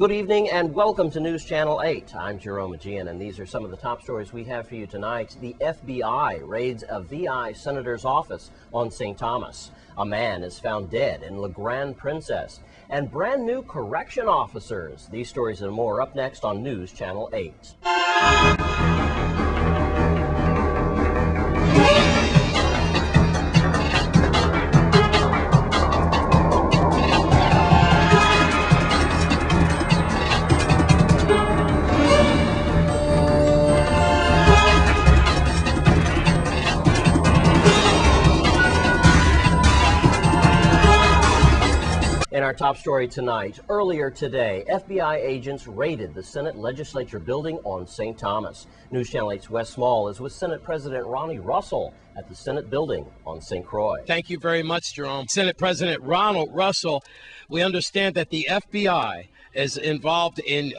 Good evening and welcome to News Channel 8. I'm Jerome Aegean, and these are some of the top stories we have for you tonight. The F.B.I. raids a V.I. senator's office on St. Thomas. A man is found dead in La Grande Princess. And brand new correction officers. These stories and more up next on News Channel 8. In our top story tonight, earlier today, FBI agents raided the Senate Legislature building on St. Thomas. News Channel 8's Wes Small is with Senate President Ronnie Russell at the Senate building on St. Croix. Thank you very much, Jerome. Senate President Ronald Russell, we understand that the FBI is involved in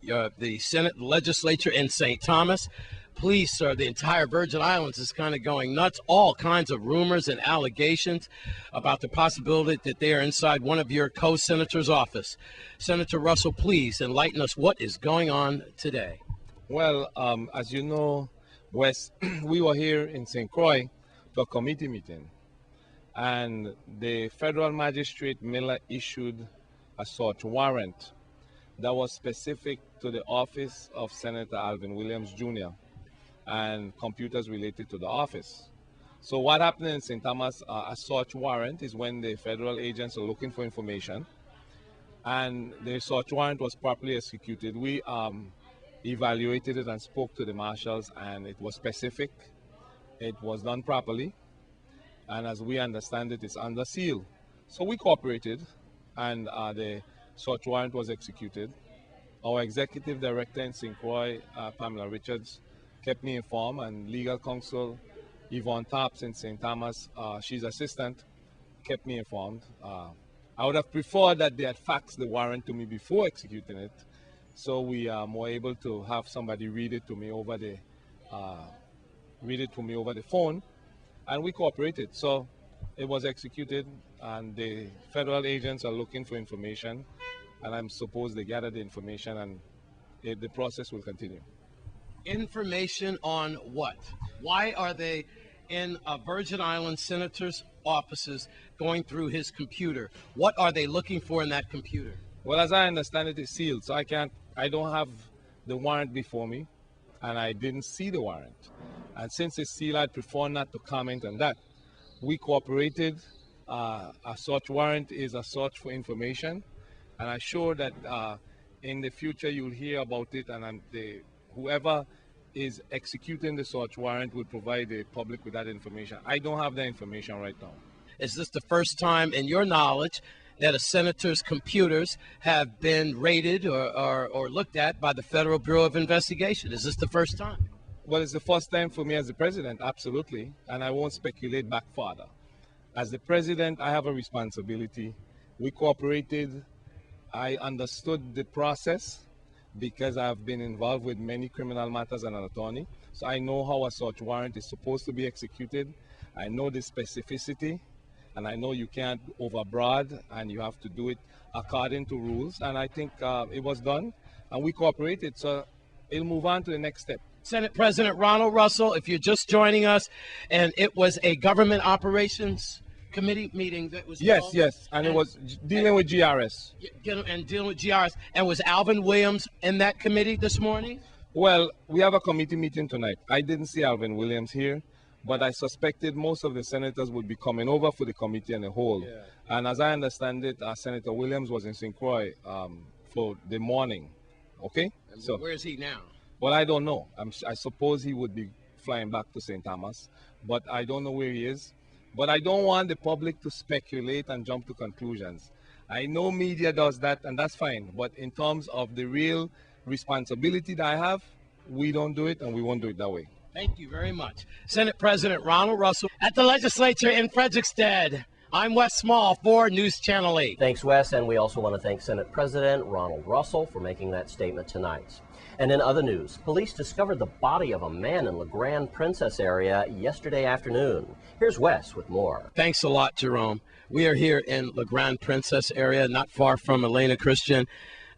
the Senate Legislature in St. Thomas. Police, sir, the entire Virgin Islands is kind of going nuts. All kinds of rumors and allegations about the possibility that they are inside one of your co-senators' office. Senator Russell, please enlighten us. What is going on today? Well, as you know, Wes, we were here in St. Croix for a committee meeting, and the federal magistrate Miller issued a search warrant that was specific to the office of Senator Alvin Williams, Jr., and computers related to the office. So what happened in St. Thomas, a search warrant is when the federal agents are looking for information, and the search warrant was properly executed. We evaluated it and spoke to the marshals, and it was specific. It was done properly, and as we understand it, it's under seal. So we cooperated, and the search warrant was executed. Our executive director in St. Croix, Pamela Richards, kept me informed, and legal counsel Yvonne Taps in St. Thomas, she's assistant, kept me informed. I would have preferred that they had faxed the warrant to me before executing it, so we were able to have somebody read it to me over the phone, and we cooperated. So it was executed, and the federal agents are looking for information, and I'm supposed they gather the information, and the process will continue. Information on what? Why are they in a Virgin Islands senator's offices going through his computer? What are they looking for in that computer? Well, as I understand it, it's sealed, so I don't have the warrant before me, and I didn't see the warrant. And since it's sealed, I'd prefer not to comment on that. We cooperated. A search warrant is a search for information, and I'm sure that in the future you'll hear about it, and whoever is executing the search warrant will provide the public with that information. I don't have that information right now. Is this the first time in your knowledge that a senator's computers have been raided or looked at by the Federal Bureau of Investigation? Is this the first time? Well, it's the first time for me as the president, absolutely, and I won't speculate back further. As the president, I have a responsibility. We cooperated. I understood the process, because I've been involved with many criminal matters and an attorney. So I know how a search warrant is supposed to be executed. I know the specificity, and I know you can't overbroad, and you have to do it according to rules. And I think it was done, and we cooperated. So it'll move on to the next step. Senate President Ronald Russell, if you're just joining us, and it was a government operations committee meeting that was yes, and it was dealing with GRS. And dealing with GRS. And was Alvin Williams in that committee this morning? Well, we have a committee meeting tonight. I didn't see Alvin Williams here, but I suspected most of the senators would be coming over for the committee and the whole. Yeah. And as I understand it, Senator Williams was in St. Croix for the morning. Okay? And so where is he now? Well, I don't know. I suppose he would be flying back to St. Thomas, but I don't know where he is. But I don't want the public to speculate and jump to conclusions. I know media does that, and that's fine. But in terms of the real responsibility that I have, we don't do it, and we won't do it that way. Thank you very much. Senate President Ronald Russell at the legislature in Frederiksted. I'm Wes Small for News Channel 8. Thanks, Wes, and we also want to thank Senate President Ronald Russell for making that statement tonight. And in other news, police discovered the body of a man in La Grande Princess area yesterday afternoon. Here's Wes with more. Thanks a lot, Jerome. We are here in La Grande Princess area, not far from Elena Christian.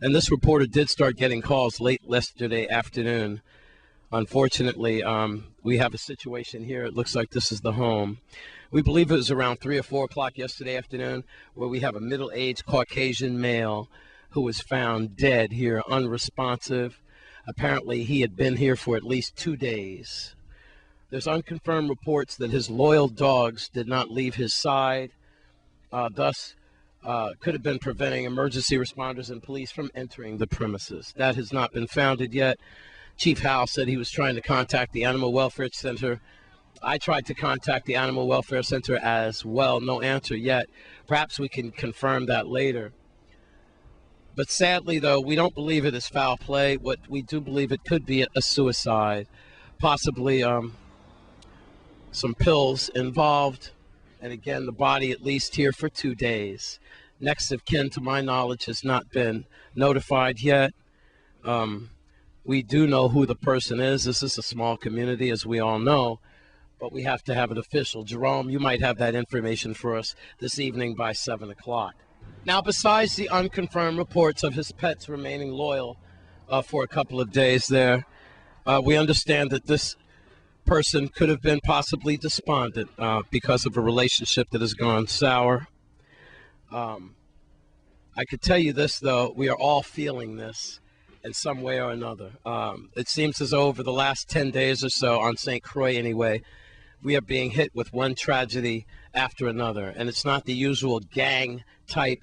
And this reporter did start getting calls late yesterday afternoon. Unfortunately, we have a situation here. It looks like this is the home. We believe it was around 3 or 4 o'clock yesterday afternoon where we have a middle-aged Caucasian male who was found dead here, unresponsive. Apparently, he had been here for at least 2 days. There's unconfirmed reports that his loyal dogs did not leave his side, thus could have been preventing emergency responders and police from entering the premises. That has not been founded yet. Chief Howell said he was trying to contact the Animal Welfare Center. I tried to contact the Animal Welfare Center as well. No answer yet. Perhaps we can confirm that later. But sadly, though, we don't believe it is foul play. What we do believe it could be a suicide, possibly some pills involved. And again, the body at least here for 2 days. Next of kin, to my knowledge, has not been notified yet. We do know who the person is. This is a small community, as we all know, but we have to have it official. Jerome, you might have that information for us this evening by 7 o'clock. Now, besides the unconfirmed reports of his pets remaining loyal for a couple of days there, we understand that this person could have been possibly despondent because of a relationship that has gone sour. I could tell you this, though, we are all feeling this in some way or another. It seems as though over the last 10 days or so, on St. Croix anyway, we are being hit with one tragedy after another. And it's not the usual gang-type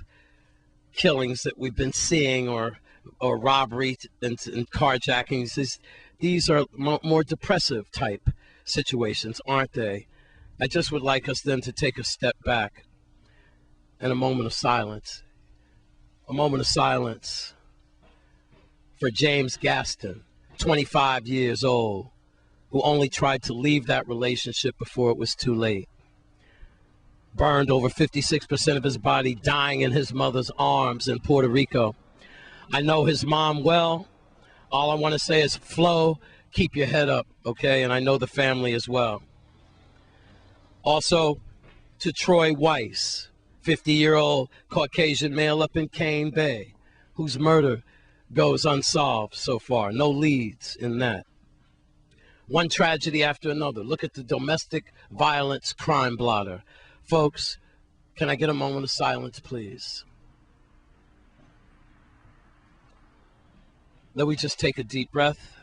killings that we've been seeing or robbery and carjackings. These are more depressive type situations, aren't they? I just would like us then to take a step back and a moment of silence. A moment of silence for James Gaston, 25 years old, who only tried to leave that relationship before it was too late. Burned over 56% of his body, dying in his mother's arms in Puerto Rico. I know his mom well. All I want to say is, Flo, keep your head up, okay? And I know the family as well. Also, to Troy Weiss, 50-year-old Caucasian male up in Cane Bay, whose murder goes unsolved so far. No leads in that. One tragedy after another. Look at the domestic violence crime blotter. Folks, can I get a moment of silence, please? Let me just take a deep breath.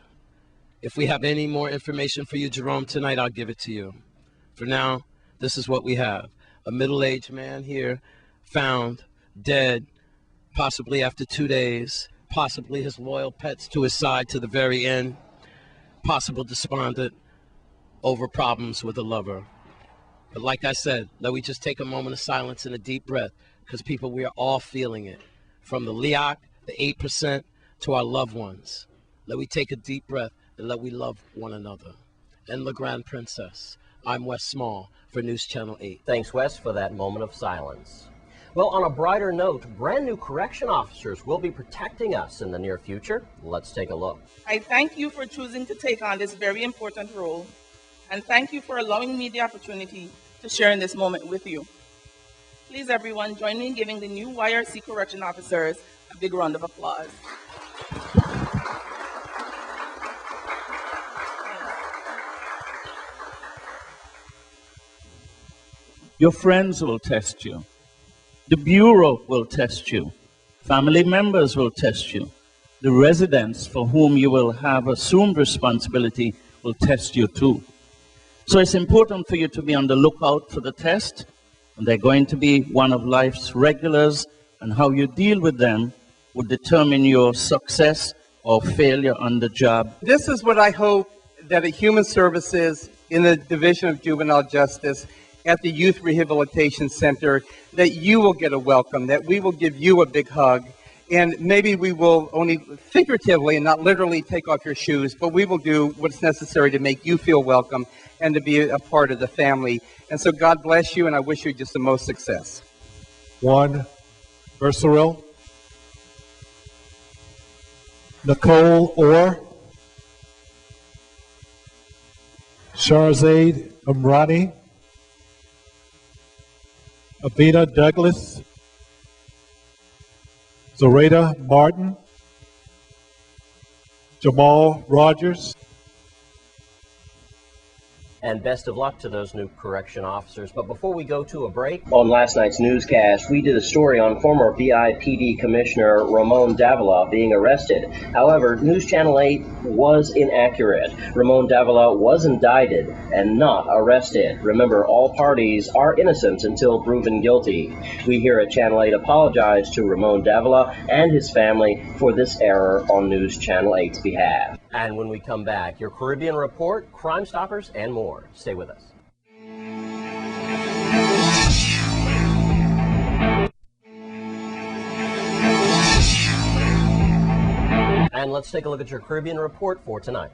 If we have any more information for you, Jerome, tonight, I'll give it to you. For now, this is what we have. A middle-aged man here found dead, possibly after 2 days, possibly his loyal pets to his side to the very end, possible despondent over problems with a lover. But like I said, let me just take a moment of silence and a deep breath, because people, we are all feeling it. From the LEOC, the 8%, to our loved ones. Let me take a deep breath and let we love one another. And La Grande Princess, I'm Wes Small for News Channel 8. Thanks, Wes, for that moment of silence. Well, on a brighter note, brand new correction officers will be protecting us in the near future. Let's take a look. I thank you for choosing to take on this very important role, and thank you for allowing me the opportunity to share in this moment with you. Please, everyone, join me in giving the new YRC correction officers a big round of applause. Your friends will test you. The Bureau will test you. Family members will test you. The residents for whom you will have assumed responsibility will test you too. So it's important for you to be on the lookout for the test, and they're going to be one of life's regulars, and how you deal with them will determine your success or failure on the job. This is what I hope that at Human Services in the Division of Juvenile Justice at the Youth Rehabilitation Center, that you will get a welcome, that we will give you a big hug, and maybe we will only figuratively and not literally take off your shoes, but we will do what's necessary to make you feel welcome and to be a part of the family. And so God bless you, and I wish you just the most success. One, Versaril. Nicole Orr. Sharzade Amrani. Avina Douglas. Zoraida Martin. Jamal Rogers. And best of luck to those new correction officers. But before we go to a break, on last night's newscast, we did a story on former F.B.I. PD Commissioner Ramon Davila being arrested. However, News Channel 8 was inaccurate. Ramon Davila was indicted and not arrested. Remember, all parties are innocent until proven guilty. We here at Channel 8 apologize to Ramon Davila and his family for this error on News Channel 8's behalf. And when we come back, your Caribbean Report, Crime Stoppers, and more. Stay with us. And let's take a look at your Caribbean Report for tonight.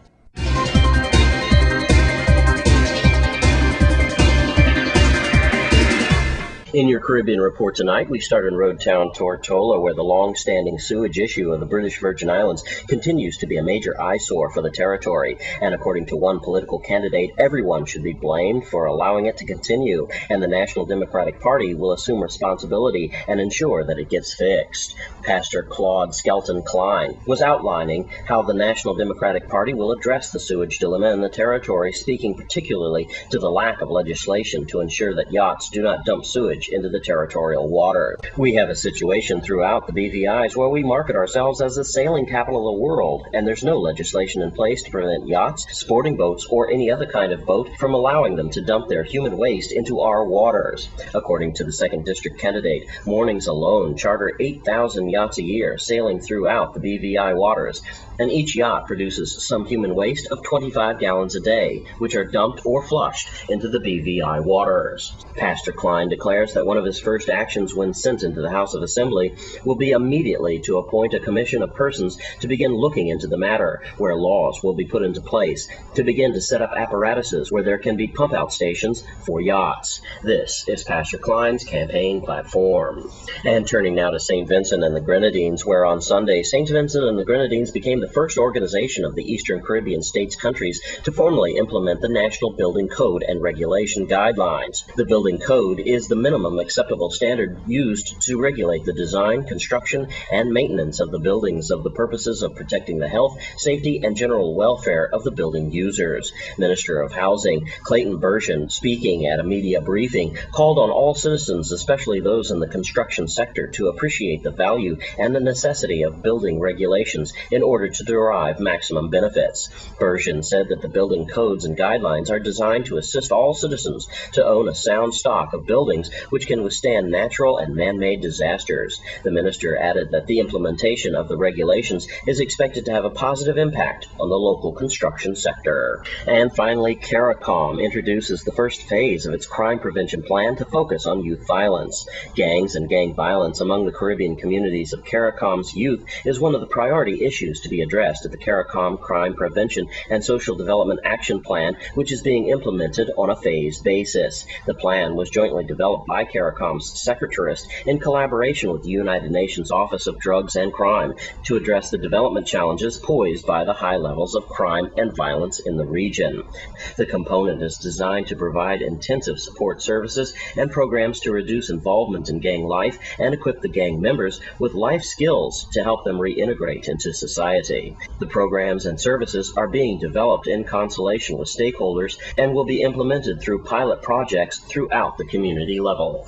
In your Caribbean Report tonight, we start in road town Tortola, where the long-standing sewage issue of the British Virgin Islands continues to be a major eyesore for the territory. And according to one political candidate, everyone should be blamed for allowing it to continue, and the National Democratic Party will assume responsibility and ensure that it gets fixed. Pastor Claude Skelton Klein was outlining how the National Democratic Party will address the sewage dilemma in the territory, speaking particularly to the lack of legislation to ensure that yachts do not dump sewage into the territorial water. We have a situation throughout the BVIs where we market ourselves as the sailing capital of the world, and there's no legislation in place to prevent yachts, sporting boats, or any other kind of boat from allowing them to dump their human waste into our waters. According to the 2nd District candidate, Mornings alone charter 8,000 yachts a year sailing throughout the BVI waters, and each yacht produces some human waste of 25 gallons a day, which are dumped or flushed into the BVI waters. Pastor Klein declares that one of his first actions when sent into the House of Assembly will be immediately to appoint a commission of persons to begin looking into the matter, where laws will be put into place to begin to set up apparatuses where there can be pump-out stations for yachts. This is Pastor Klein's campaign platform. And turning now to St. Vincent and the Grenadines, where on Sunday, St. Vincent and the Grenadines became the first organization of the Eastern Caribbean states countries to formally implement the National Building Code and Regulation Guidelines. The Building Code is the minimum acceptable standard used to regulate the design, construction, and maintenance of the buildings of the purposes of protecting the health, safety, and general welfare of the building users. Minister of Housing Clayton Bershon, speaking at a media briefing, called on all citizens, especially those in the construction sector, to appreciate the value and the necessity of building regulations in order to derive maximum benefits. Bershon said that the building codes and guidelines are designed to assist all citizens to own a sound stock of buildings which can withstand natural and man-made disasters. The minister added that the implementation of the regulations is expected to have a positive impact on the local construction sector. And finally, CARICOM introduces the first phase of its crime prevention plan to focus on youth violence. Gangs and gang violence among the Caribbean communities of CARICOM's youth is one of the priority issues to be addressed at the CARICOM Crime Prevention and Social Development Action Plan, which is being implemented on a phased basis. The plan was jointly developed by CARICOM's secretariat in collaboration with the United Nations Office of Drugs and Crime to address the development challenges posed by the high levels of crime and violence in the region. The component is designed to provide intensive support services and programs to reduce involvement in gang life and equip the gang members with life skills to help them reintegrate into society. The programs and services are being developed in consultation with stakeholders and will be implemented through pilot projects throughout the community level.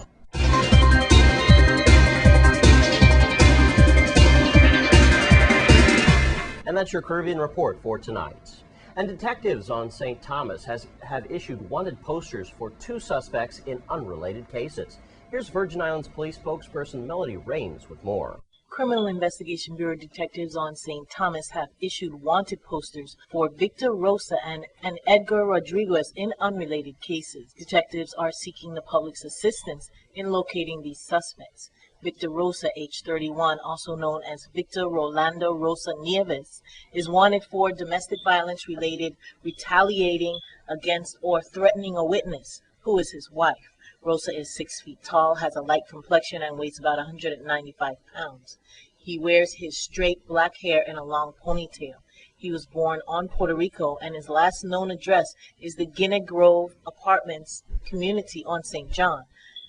And that's your Caribbean Report for tonight. And detectives on St. Thomas have issued wanted posters for 2 suspects in unrelated cases. Here's Virgin Islands Police spokesperson Melody Rains with more. Criminal Investigation Bureau detectives on St. Thomas have issued wanted posters for Victor Rosa and Edgar Rodriguez in unrelated cases. Detectives are seeking the public's assistance in locating these suspects. Victor Rosa, age 31, also known as Victor Rolando Rosa Nieves, is wanted for domestic violence related retaliating against or threatening a witness who is his wife. Rosa is 6 feet tall, has a light complexion, and weighs about 195 pounds. He wears his straight black hair in a long ponytail. He was born on Puerto Rico, and his last known address is the Guinea Grove Apartments community on St. John.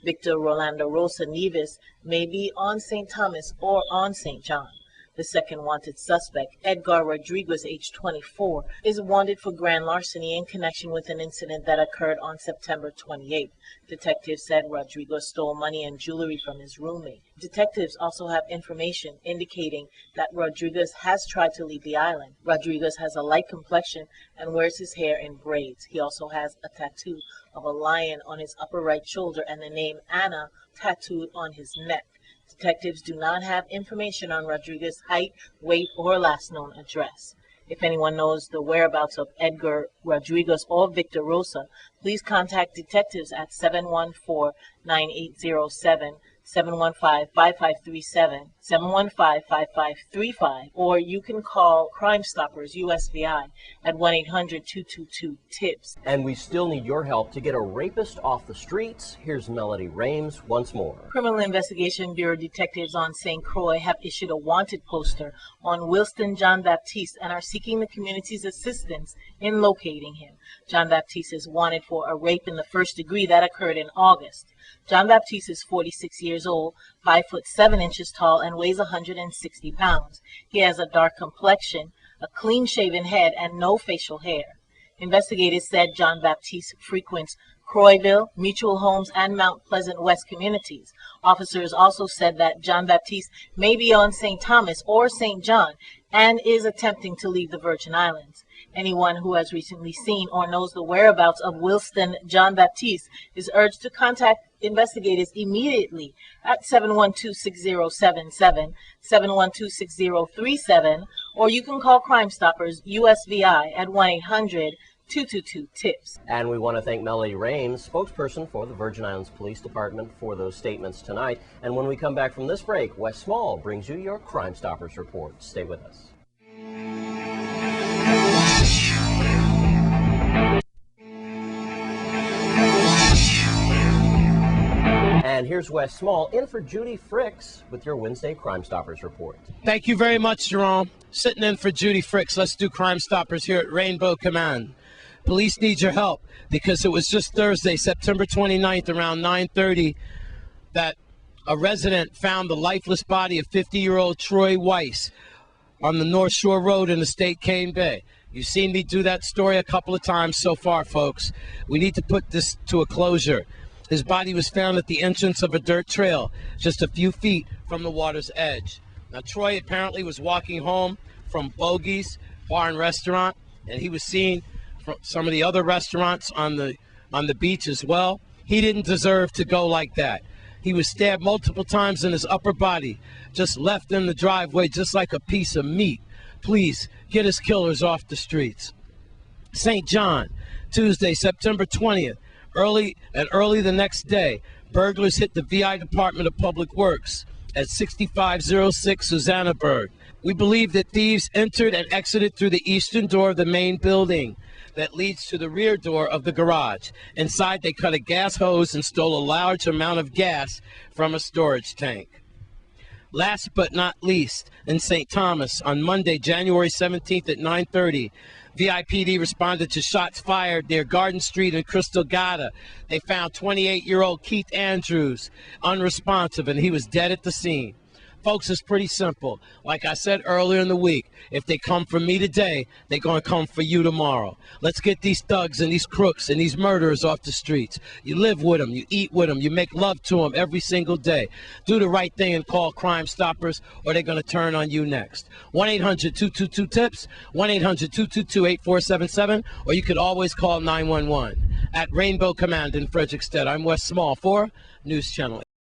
Victor Rolando Rosa Nieves may be on St. Thomas or on St. John. The second wanted suspect, Edgar Rodriguez, age 24, is wanted for grand larceny in connection with an incident that occurred on September 28th. Detectives said Rodriguez stole money and jewelry from his roommate. Detectives also have information indicating that Rodriguez has tried to leave the island. Rodriguez has a light complexion and wears his hair in braids. He also has a tattoo of a lion on his upper right shoulder and the name Anna tattooed on his neck. Detectives do not have information on Rodriguez's height, weight, or last known address. If anyone knows the whereabouts of Edgar Rodriguez or Victor Rosa, please contact detectives at 714-9807, 715-5537, 715-5535, or you can call Crime Stoppers USVI at 1-800-222-TIPS. And we still need your help to get a rapist off the streets. Here's Melody Rames once more. Criminal Investigation Bureau detectives on St. Croix have issued a wanted poster on Wilston John Baptiste and are seeking the community's assistance in locating him. John Baptiste is wanted for a rape in the first degree that occurred in August. John Baptiste is 46 years old, 5 foot 7 inches tall, and weighs 160 pounds. He has a dark complexion, a clean-shaven head, and no facial hair. Investigators said John Baptiste frequents Croixville, Mutual Homes, and Mount Pleasant West communities. Officers also said that John Baptiste may be on St. Thomas or St. John and is attempting to leave the Virgin Islands. Anyone who has recently seen or knows the whereabouts of Wilston John Baptiste is urged to contact investigators immediately at 712-6077, 712-6037, or you can call Crime Stoppers USVI at 1-800-222-TIPS. And we want to thank Melody Rames, spokesperson for the Virgin Islands Police Department, for those statements tonight. And when we come back from this break, Wes Small brings you your Crime Stoppers report. Stay with us. And here's Wes Small in for Judy Fricks with your Wednesday Crime Stoppers report. Thank you very much, Jerome. Sitting in for Judy Fricks. Let's do Crime Stoppers here at Rainbow Command. Police need your help because it was just Thursday, September 29th, around 9:30, that a resident found the lifeless body of 50-year-old Troy Weiss on the North Shore Road in the State Cane Bay. You've seen me do that story a couple of times so far, folks. We need to put this to a closure. His body was found at the entrance of a dirt trail, just a few feet from the water's edge. Now, Troy apparently was walking home from Bogey's Bar and Restaurant, and he was seen from some of the other restaurants on the beach as well. He didn't deserve to go like that. He was stabbed multiple times in his upper body, just left in the driveway, just like a piece of meat. Please, get his killers off the streets. St. John, Tuesday, September 20th. Early the next day, burglars hit the V.I. Department of Public Works at 6506 Susannaburg. We believe that thieves entered and exited through the eastern door of the main building that leads to the rear door of the garage. Inside, they cut a gas hose and stole a large amount of gas from a storage tank. Last but not least, in St. Thomas, on Monday, January 17th at 9:30, VIPD responded to shots fired near Garden Street and Crystal Gata. They found 28-year-old Keith Andrews unresponsive, and he was dead at the scene. Folks, it's pretty simple. Like I said earlier in the week, if they come for me today, they're going to come for you tomorrow. Let's get these thugs and these crooks and these murderers off the streets. You live with them, you eat with them, you make love to them every single day. Do the right thing and call Crime Stoppers, or they're going to turn on you next. 1-800-222-TIPS, 1-800-222-8477, or you could always call 911. At Rainbow Command in Frederickstead, I'm Wes Small for News Channel 8.